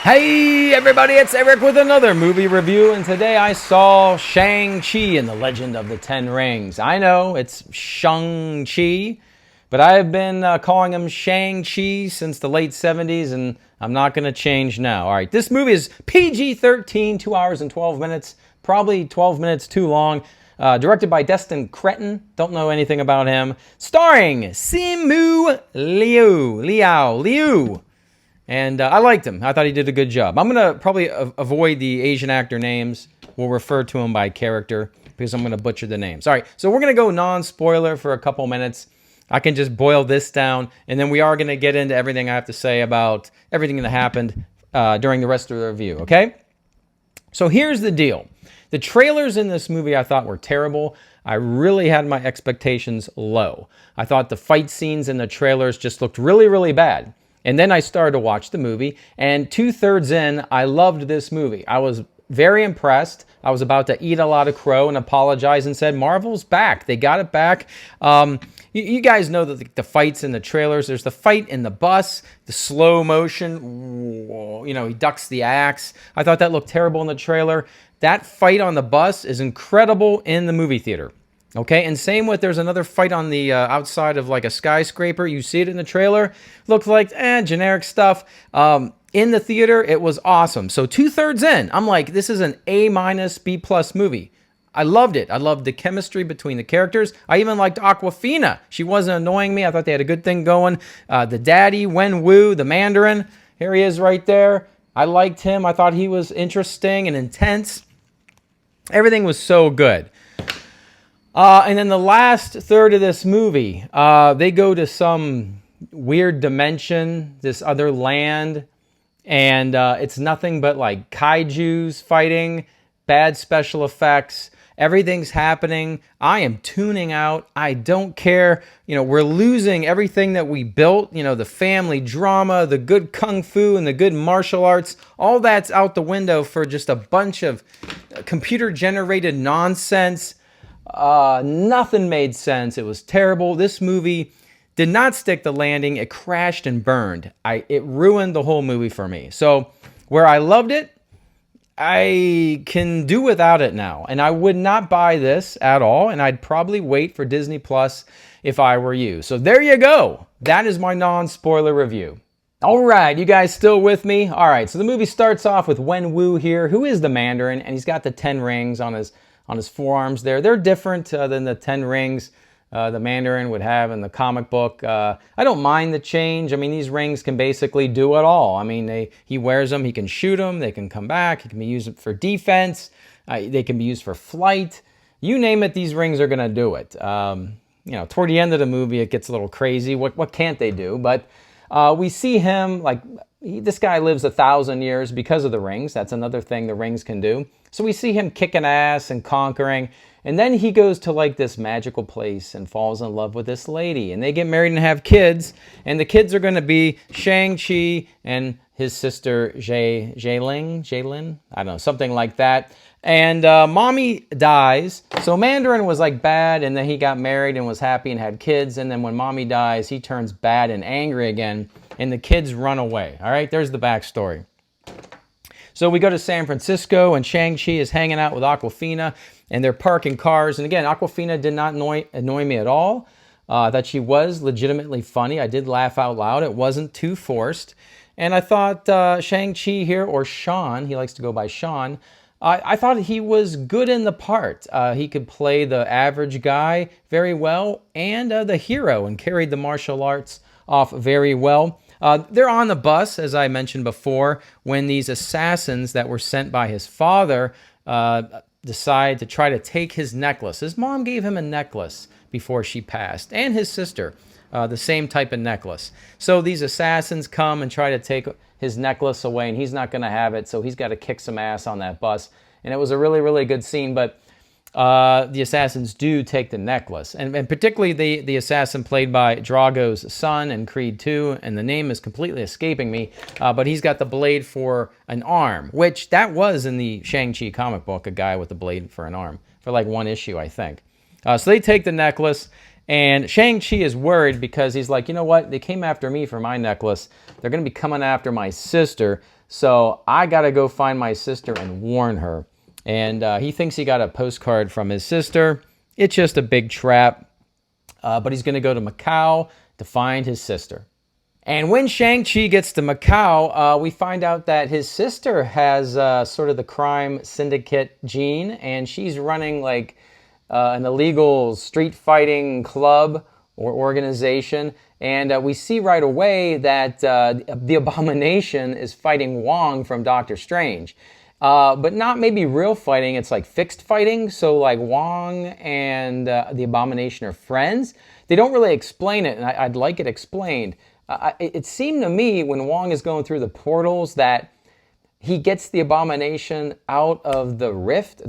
Hey everybody, it's Eric with another movie review, and today I saw Shang-Chi and the Legend of the Ten Rings. I know it's Shang-Chi, but I have been calling him Shang-Chi since the late 70s, and I'm not going to change now. All right, this movie is PG-13, 2 hours and 12 minutes, probably 12 minutes too long. Directed by Destin Cretton, don't know anything about him. Starring Simu Liu. And I liked him. I thought he did a good job. I'm going to probably avoid the Asian actor names. We'll refer to him by character because I'm going to butcher the names. All right, so we're going to go non-spoiler for a couple minutes. I can just boil this down, and then we are going to get into everything I have to say about everything that happened during the rest of the review, okay? So here's the deal. The trailers in this movie I thought were terrible. I really had my expectations low. I thought the fight scenes in the trailers just looked really, really bad. And then I started to watch the movie, and 2/3 in, I loved this movie. I was very impressed. I was about to eat a lot of crow and apologize and said, Marvel's back. They got it back. You guys know that the fights in the trailers. There's the fight in the bus, the slow motion. You know, he ducks the axe. I thought that looked terrible in the trailer. That fight on the bus is incredible in the movie theater. Okay, and same with, there's another fight on the outside of like a skyscraper. You see it in the trailer. Looks like, generic stuff. In the theater, it was awesome. So 2/3 in, I'm like, this is an A-, B+ movie. I loved it. I loved the chemistry between the characters. I even liked Awkwafina. She wasn't annoying me. I thought they had a good thing going. The daddy, Wen Wu, the Mandarin. Here he is right there. I liked him. I thought he was interesting and intense. Everything was so good. And then the last third of this movie, they go to some weird dimension, this other land, and it's nothing but like kaijus fighting, bad special effects. Everything's happening. I am tuning out. I don't care. You know, we're losing everything that we built. You know, the family drama, the good kung fu, and the good martial arts. All that's out the window for just a bunch of computer-generated nonsense. Nothing made sense. It was terrible. This movie did not stick the landing. It crashed and burned. It ruined the whole movie for me. So where I loved it, I can do without it now. And I would not buy this at all. And I'd probably wait for Disney Plus if I were you. So there you go. That is my non-spoiler review. All right, you guys still with me? All right, so the movie starts off with Wen Wu here, who is the Mandarin, and he's got the 10 rings on his forearms there. They're different than the 10 rings the Mandarin would have in the comic book. I don't mind the change. I mean, these rings can basically do it all. I mean, he wears them. He can shoot them. They can come back. He can be used for defense. They can be used for flight. You name it, these rings are going to do it. You know, toward the end of the movie, it gets a little crazy. What can't they do? But we see him, like, this guy lives 1,000 years because of the rings. That's another thing the rings can do. So we see him kicking ass and conquering. And then he goes to like this magical place and falls in love with this lady. And they get married and have kids. And the kids are going to be Shang-Chi and his sister Jaylin. I don't know, something like that. And mommy dies. So Mandarin was like bad, and then he got married and was happy and had kids. And then when mommy dies, he turns bad and angry again. And the kids run away. All right, there's the backstory. So we go to San Francisco, and Shang-Chi is hanging out with Awkwafina, and they're parking cars. And again, Awkwafina did not annoy me at all. That she was legitimately funny. I did laugh out loud. It wasn't too forced. And I thought Shang-Chi here, or Sean, he likes to go by Sean, I thought he was good in the part. He could play the average guy very well, and the hero, and carried the martial arts off very well. They're on the bus, as I mentioned before, when these assassins that were sent by his father decide to try to take his necklace. His mom gave him a necklace before she passed, and his sister, the same type of necklace. So these assassins come and try to take his necklace away, and he's not going to have it, so he's got to kick some ass on that bus. And it was a really, really good scene, but the assassins do take the necklace. And particularly the assassin played by Drago's son in Creed 2, and the name is completely escaping me, but he's got the blade for an arm, which that was in the Shang-Chi comic book, a guy with a blade for an arm, for like one issue, I think. So they take the necklace, And Shang-Chi is worried because he's like, you know what? They came after me for my necklace. They're going to be coming after my sister. So I got to go find my sister and warn her. And he thinks he got a postcard from his sister. It's just a big trap. But he's going to go to Macau to find his sister. And when Shang-Chi gets to Macau, we find out that his sister has sort of the crime syndicate gene, and she's running like an illegal street fighting club or organization. And we see right away that the Abomination is fighting Wong from Doctor Strange. But not maybe real fighting, it's like fixed fighting. So like Wong and the Abomination are friends. They don't really explain it, and I'd like it explained. It seemed to me when Wong is going through the portals that he gets the Abomination out of the raft.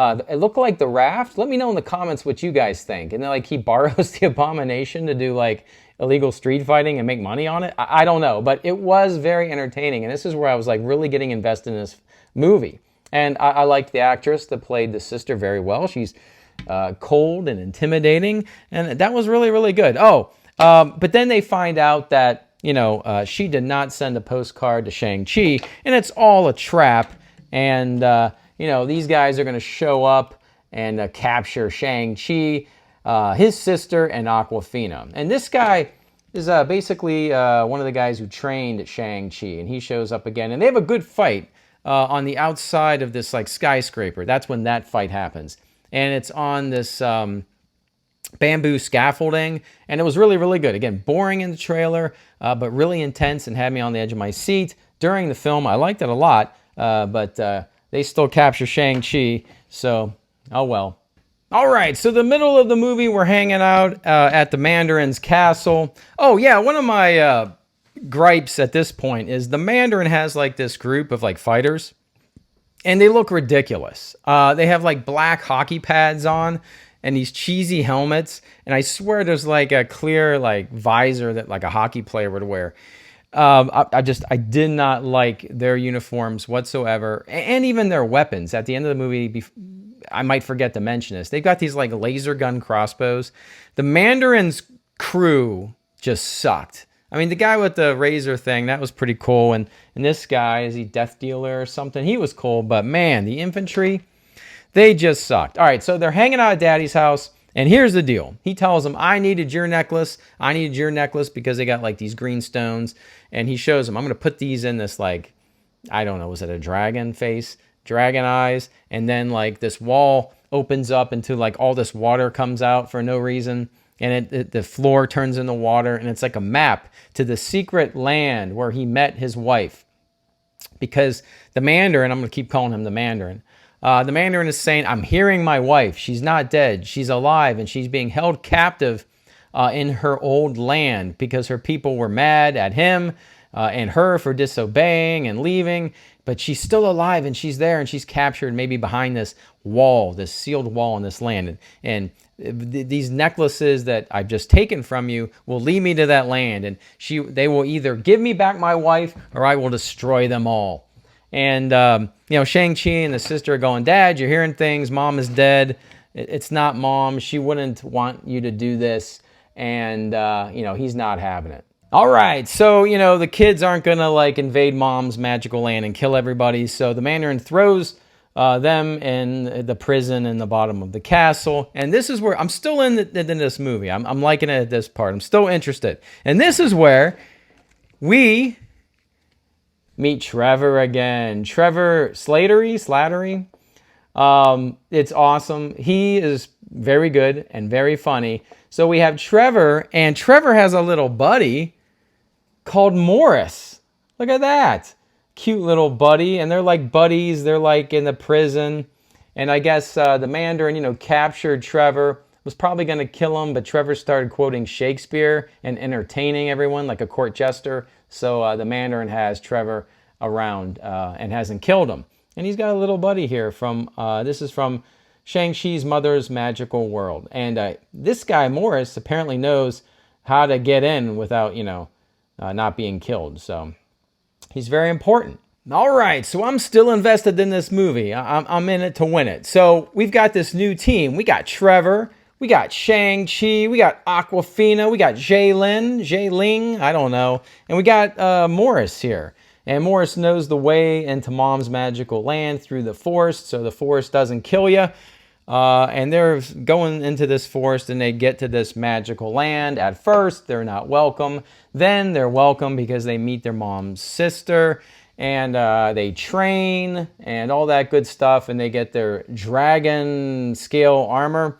It looked like the raft. Let me know in the comments what you guys think. And then like he borrows the Abomination to do like illegal street fighting and make money on it. I don't know, but it was very entertaining. And this is where I was like really getting invested in this movie. And I liked the actress that played the sister very well. She's cold and intimidating, and that was really, really good. But then they find out that, she did not send a postcard to Shang-Chi, and it's all a trap. And, these guys are going to show up and capture Shang-Chi, his sister, and Aquafina. And this guy is basically one of the guys who trained Shang-Chi, and he shows up again. And they have a good fight on the outside of this like skyscraper. That's when that fight happens. And it's on this bamboo scaffolding, and it was really, really good. Again, boring in the trailer, but really intense and had me on the edge of my seat during the film. I liked it a lot, but they still capture Shang-Chi, so oh well. All right, so the middle of the movie, we're hanging out at the Mandarin's castle. Oh yeah, one of my gripes at this point is the Mandarin has like this group of like fighters, and they look ridiculous. They have like black hockey pads on and these cheesy helmets, and I swear there's like a clear like visor that like a hockey player would wear. I did not like their uniforms whatsoever, and even their weapons. At the end of the movie, I might forget to mention this, they've got these like laser gun crossbows. The Mandarin's crew just sucked. I mean, the guy with the razor thing, that was pretty cool. And this guy, is he Death Dealer or something? He was cool, but man, the infantry, they just sucked. All right, so they're hanging out at Daddy's house, and here's the deal. He tells them, I needed your necklace. I needed your necklace because they got like these green stones. And he shows them, I'm going to put these in this like, I don't know, was it a dragon face? Dragon eyes. And then like this wall opens up into like all this water comes out for no reason. And the floor turns into water, and it's like a map to the secret land where he met his wife. Because the Mandarin, I'm going to keep calling him the Mandarin is saying, I'm hearing my wife. She's not dead. She's alive, and she's being held captive in her old land because her people were mad at him and her for disobeying and leaving. But she's still alive, and she's there, and she's captured maybe behind this wall, this sealed wall in this land. And these necklaces that I've just taken from you will lead me to that land, and they will either give me back my wife or I will destroy them all. And Shang-Chi and the sister are going, Dad, you're hearing things. Mom is dead. It's not Mom. She wouldn't want you to do this. And he's not having it. All right, so the kids aren't gonna like invade Mom's magical land and kill everybody. So the Mandarin throws them in the prison in the bottom of the castle. And this is where I'm still in this movie. I'm liking it at this part. I'm still interested. And this is where we meet Trevor again. Trevor Slattery. It's awesome. He is very good and very funny. So we have Trevor, and Trevor has a little buddy called Morris. Look at that. Cute little buddy, and they're like buddies. They're like in the prison, and I guess the Mandarin, captured Trevor, was probably going to kill him, but Trevor started quoting Shakespeare and entertaining everyone like a court jester. So the Mandarin has Trevor around and hasn't killed him. And he's got a little buddy here from, this is from Shang-Chi's Mother's Magical World. And this guy, Morris, apparently knows how to get in without, not being killed. So he's very important. All right, so I'm still invested in this movie. I'm in it to win it. So we've got this new team. We got Trevor, We got Shang-Chi, we got Aquafina, we got Jay Ling, I don't know. And we got Morris here. And Morris knows the way into Mom's magical land through the forest, so the forest doesn't kill you. And they're going into this forest and they get to this magical land. At first, they're not welcome. Then they're welcome because they meet their mom's sister. And they train and all that good stuff. And they get their dragon scale armor.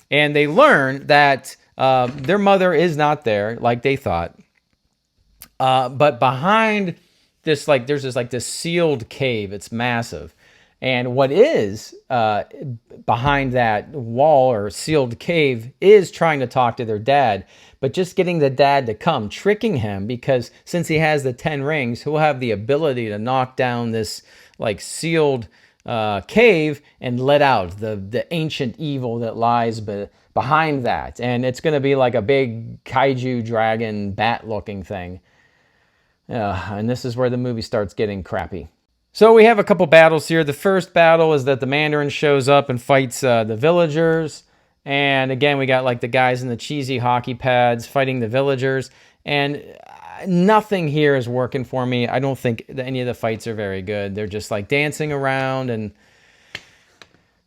And they learn that their mother is not there like they thought. But behind this, like, there's this sealed cave. It's massive. And what is behind that wall or sealed cave is trying to talk to their dad, but just getting the dad to come, tricking him, because since he has the 10 rings, he'll have the ability to knock down this like sealed cave and let out the ancient evil that lies behind that. And it's going to be like a big kaiju dragon bat looking thing. And this is where the movie starts getting crappy. So we have a couple battles here. The first battle is that the Mandarin shows up and fights the villagers. And again, we got like the guys in the cheesy hockey pads fighting the villagers. And nothing here is working for me. I don't think that any of the fights are very good. They're just like dancing around and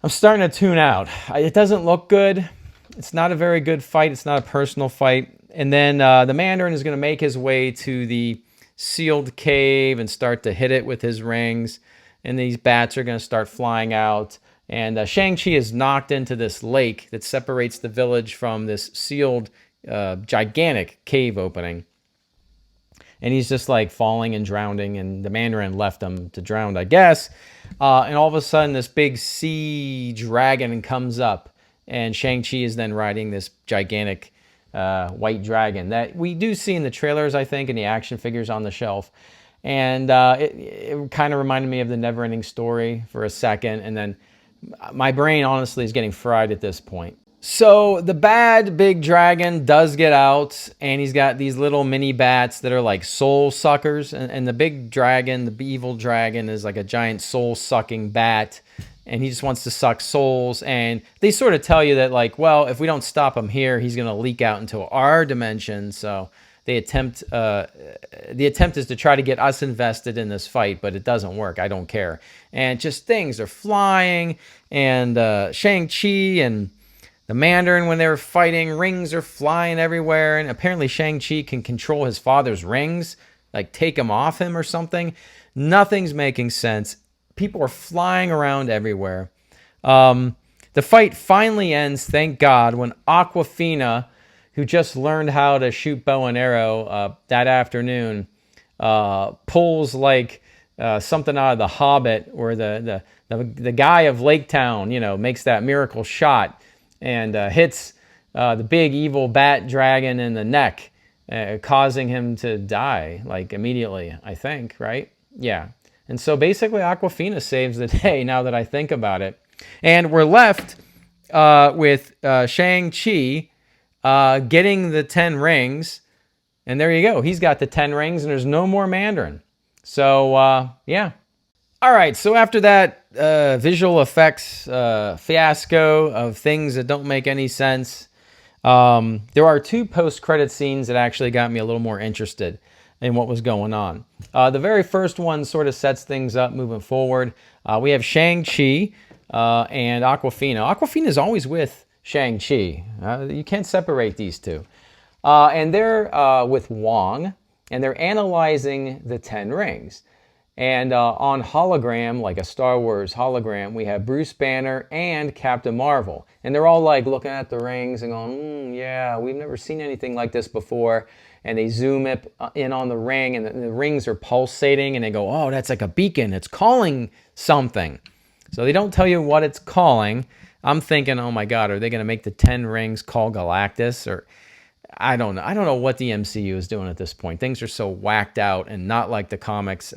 I'm starting to tune out. It doesn't look good. It's not a very good fight. It's not a personal fight. And then the Mandarin is going to make his way to the sealed cave and start to hit it with his rings, and these bats are going to start flying out, and Shang-Chi is knocked into this lake that separates the village from this sealed gigantic cave opening, and he's just like falling and drowning, and the Mandarin left him to drown, I guess. And all of a sudden this big sea dragon comes up, and Shang-Chi is then riding this gigantic white dragon that we do see in the trailers, I think, and the action figures on the shelf. And it kind of reminded me of the Never-Ending Story for a second. And then my brain, honestly, is getting fried at this point. So the bad big dragon does get out, and he's got these little mini bats that are like soul suckers. And the big dragon, the evil dragon, is like a giant soul-sucking bat. And he just wants to suck souls. And they sort of tell you that, like, well, if we don't stop him here, he's going to leak out into our dimension. So the attempt is to try to get us invested in this fight, but it doesn't work. I don't care. And just things are flying. And Shang-Chi and the Mandarin, when they were fighting, rings are flying everywhere. And apparently Shang-Chi can control his father's rings, like take them off him or something. Nothing's making sense. People are flying around everywhere. The fight finally ends, thank God, when Aquafina, who just learned how to shoot bow and arrow that afternoon, pulls like something out of The Hobbit, where the guy of Lake Town, makes that miracle shot and hits the big evil bat dragon in the neck, causing him to die like immediately, I think, right? Yeah. And so basically Aquafina saves the day now that I think about it. And we're left with Shang-Chi getting the 10 rings. And there you go. He's got the 10 rings and there's no more Mandarin. So, yeah. All right. So after that visual effects fiasco of things that don't make any sense, there are 2 post-credit scenes that actually got me a little more interested in what was going on. The very first one sort of sets things up moving forward. We have Shang-Chi and Aquafina. Aquafina is always with Shang-Chi. You can't separate these two. And they're with Wong, and they're analyzing the 10 rings. And on hologram, like a Star Wars hologram, we have Bruce Banner and Captain Marvel. And they're all like looking at the rings and going, yeah, we've never seen anything like this before. And they zoom in on the ring, and the rings are pulsating, and they go, oh, that's like a beacon. It's calling something. So they don't tell you what it's calling. I'm thinking, oh my God, are they going to make the 10 rings call Galactus? Or I don't know. I don't know what the MCU is doing at this point. Things are so whacked out and not like the comics.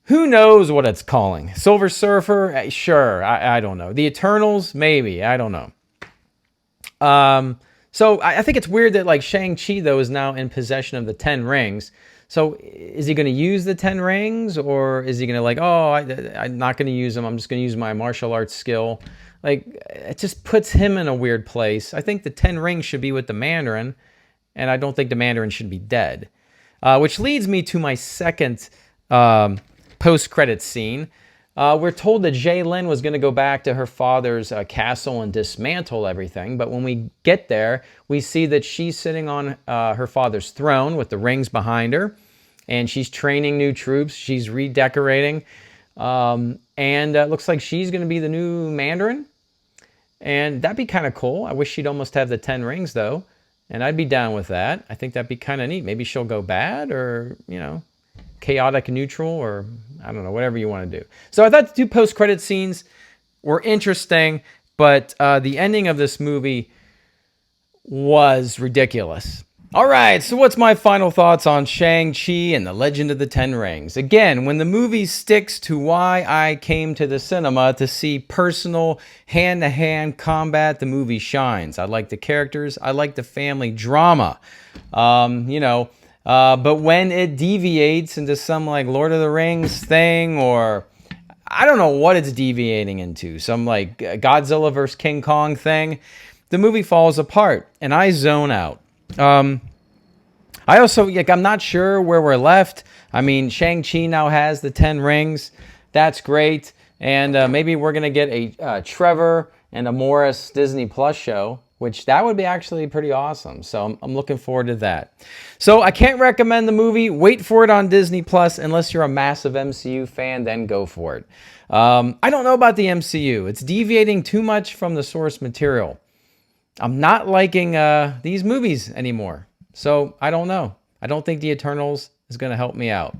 Who knows what it's calling? Silver Surfer? Sure. I don't know. The Eternals? Maybe. I don't know. So I think it's weird that like Shang-Chi, though, is now in possession of the 10 rings. So is he going to use the 10 rings, or is he going to like, oh, I'm not going to use them. I'm just going to use my martial arts skill. Like, it just puts him in a weird place. I think the 10 rings should be with the Mandarin, and I don't think the Mandarin should be dead. Which leads me to my second post-credit scene. We're told that Jaylin was going to go back to her father's castle and dismantle everything. But when we get there, we see that she's sitting on her father's throne with the rings behind her. And she's training new troops. She's redecorating. And it looks like she's going to be the new Mandarin. And that'd be kind of cool. I wish she'd almost have the 10 rings, though. And I'd be down with that. I think that'd be kind of neat. Maybe she'll go bad, or, you know, chaotic neutral, or I don't know, whatever you want to do. So I thought the two post-credit scenes were interesting, but the ending of this movie was ridiculous. All right, so what's my final thoughts on Shang-Chi and the Legend of the Ten Rings? Again, when the movie sticks to why I came to the cinema to see personal hand-to-hand combat, the movie shines. I like the characters. I like the family drama. But when it deviates into some like Lord of the Rings thing, or I don't know what it's deviating into, some like Godzilla vs. King Kong thing, the movie falls apart and I zone out. I also, I'm not sure where we're left. I mean, Shang-Chi now has the 10 rings. That's great. And maybe we're going to get a Trevor and a Morris Disney Plus show, which that would be actually pretty awesome. So I'm looking forward to that. So I can't recommend the movie. Wait for it on Disney Plus. Unless you're a massive MCU fan, then go for it. I don't know about the MCU. It's deviating too much from the source material. I'm not liking these movies anymore. So I don't know. I don't think the Eternals is going to help me out.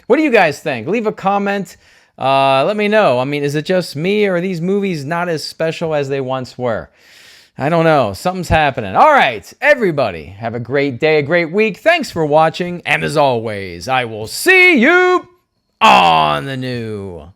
What do you guys think? Leave a comment. Let me know. I mean, is it just me, or are these movies not as special as they once were? I don't know. Something's happening. All right, everybody, have a great day, a great week. Thanks for watching. And as always, I will see you on the new.